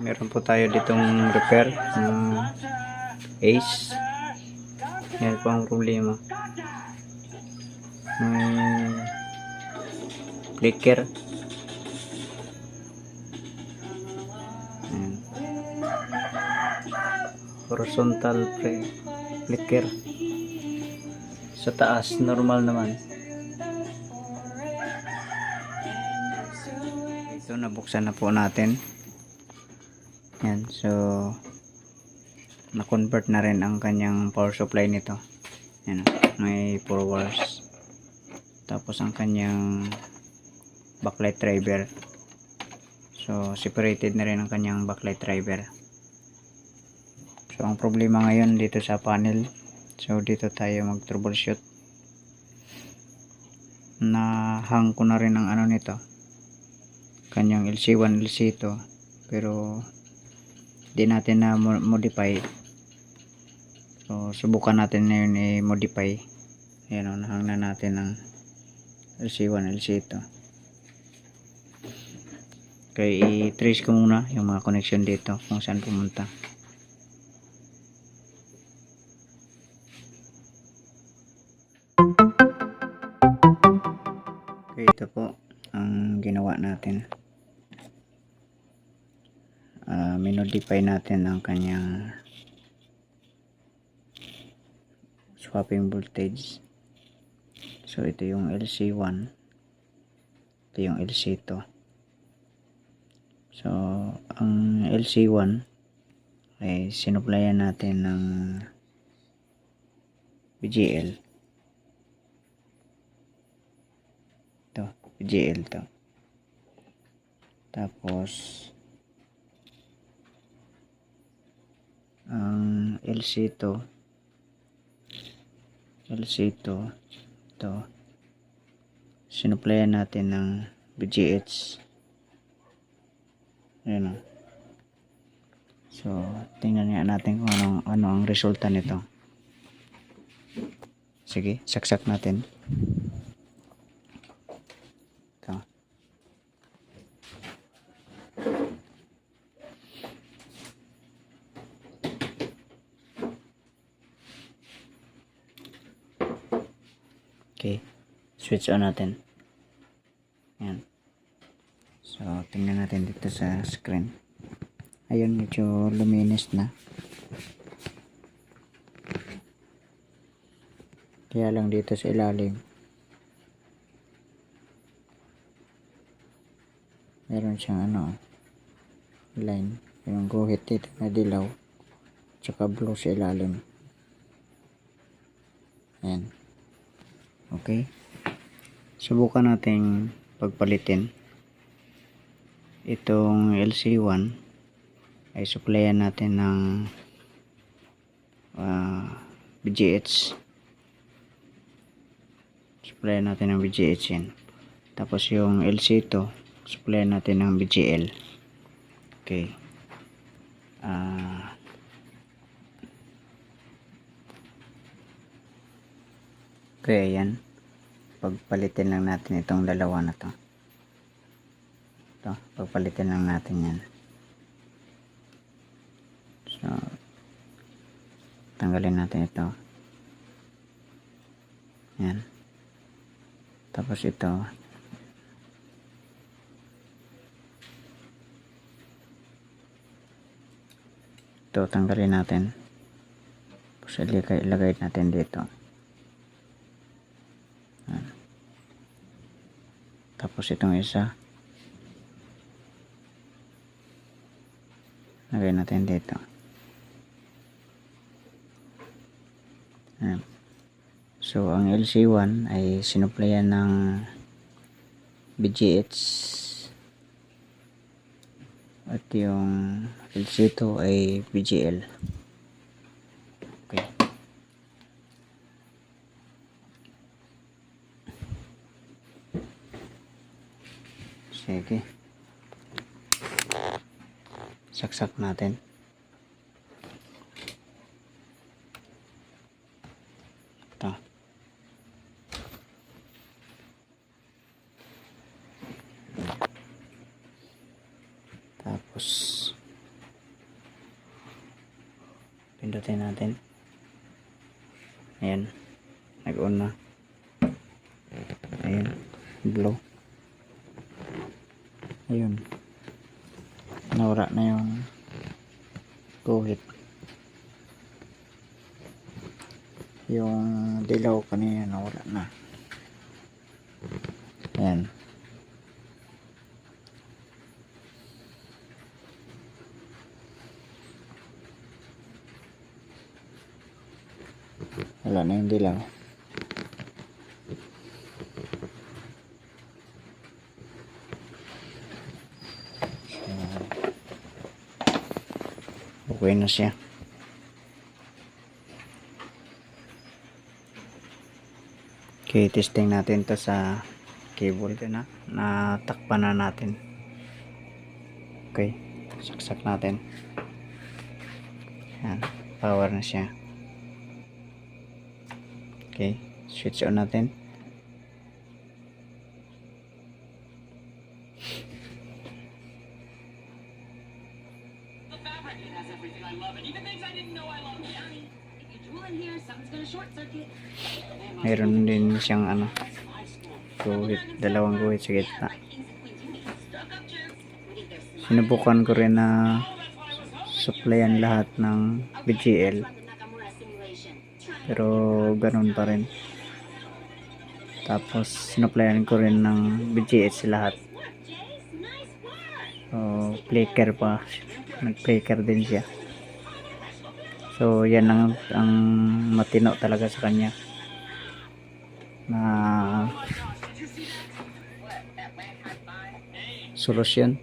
meron po tayo ditong repair ng Ace. Yan po ang problema. May flicker. Ayan. Horizontal flicker. Sa taas normal naman. Ito nabuksan na po natin. Yan, so na-convert na rin ang kanyang power supply nito. Yan, may 4 wires. Tapos ang kanyang backlight driver. So separated na rin ang kanyang backlight driver. So ang problema ngayon dito sa panel. So dito tayo mag troubleshoot. Na-hang ko na rin ang ano nito. Kanyang LC1, LC2. Pero di natin na modify. So subukan natin na yun i-modify. Ayan o, nahang na natin ang LC1, LC2. Okay, i-trace ko muna yung mga connection dito kung saan pumunta. Okay, ito po ang ginawa natin. Minodify natin ang kanyang swapping voltage. So ito yung LC1, ito yung LC2. So ang LC1 ay sinuplayan natin ng VGL. Ito, VGL to. Tapos ang LC2 ito sinuplayan natin ng VGH. Ayan o. So tingnan nga natin kung ano ang resulta nito. Sige, saksak natin. Ito. Okay, switch on natin. Ayan. So tingnan natin dito sa screen. Ayun, medyo luminis na. Kaya lang dito sa ilalim meron siyang ano, line, yung guhit dito na dilaw tsaka blue sa ilalim. Ayan. Okay, subukan nating pagpalitin itong LC1 ay supplyan natin ng VGH. Supplyan natin ng VGH yan. Tapos yung LC2 supplyan natin ng VGL. Okay. Okay, ayan. Pagpalitin lang natin itong dalawa na to. Ito, pagpalitin lang natin yan. So, tanggalin natin ito. Ayan. Tapos ito. Ito, tanggalin natin. Tapos ilagay natin dito. Tapos itong isa lagay natin dito. Ayan. So ang LC1 ay sinuplayan ng VGH at yung LC2 ay VGL. Okay. Sige. Saksak natin. Ito. Tapos Pindutin natin. Ayan. Nag-on na. Ayan. Blow. Ayun. Nawala na yung guhit. Yung dilaw kanina nawala na. Ayan. Wala na yung dilaw. Okay na siya. Okay, testing natin to sa cable ko na. Natakpan na natin. Okay, saksak natin. Yan, power na siya. Okay, switch on natin. Mayroon din siyang ano, guhit, dalawang guhit sa gitna. Sinubukan ko rin na supplyan lahat ng BGL, pero ganun pa rin. Tapos sinupplyan ko rin ng BGH lahat. So flicker pa, nag-flicker din siya. So yan ang matino talaga sa kanya na solusyon.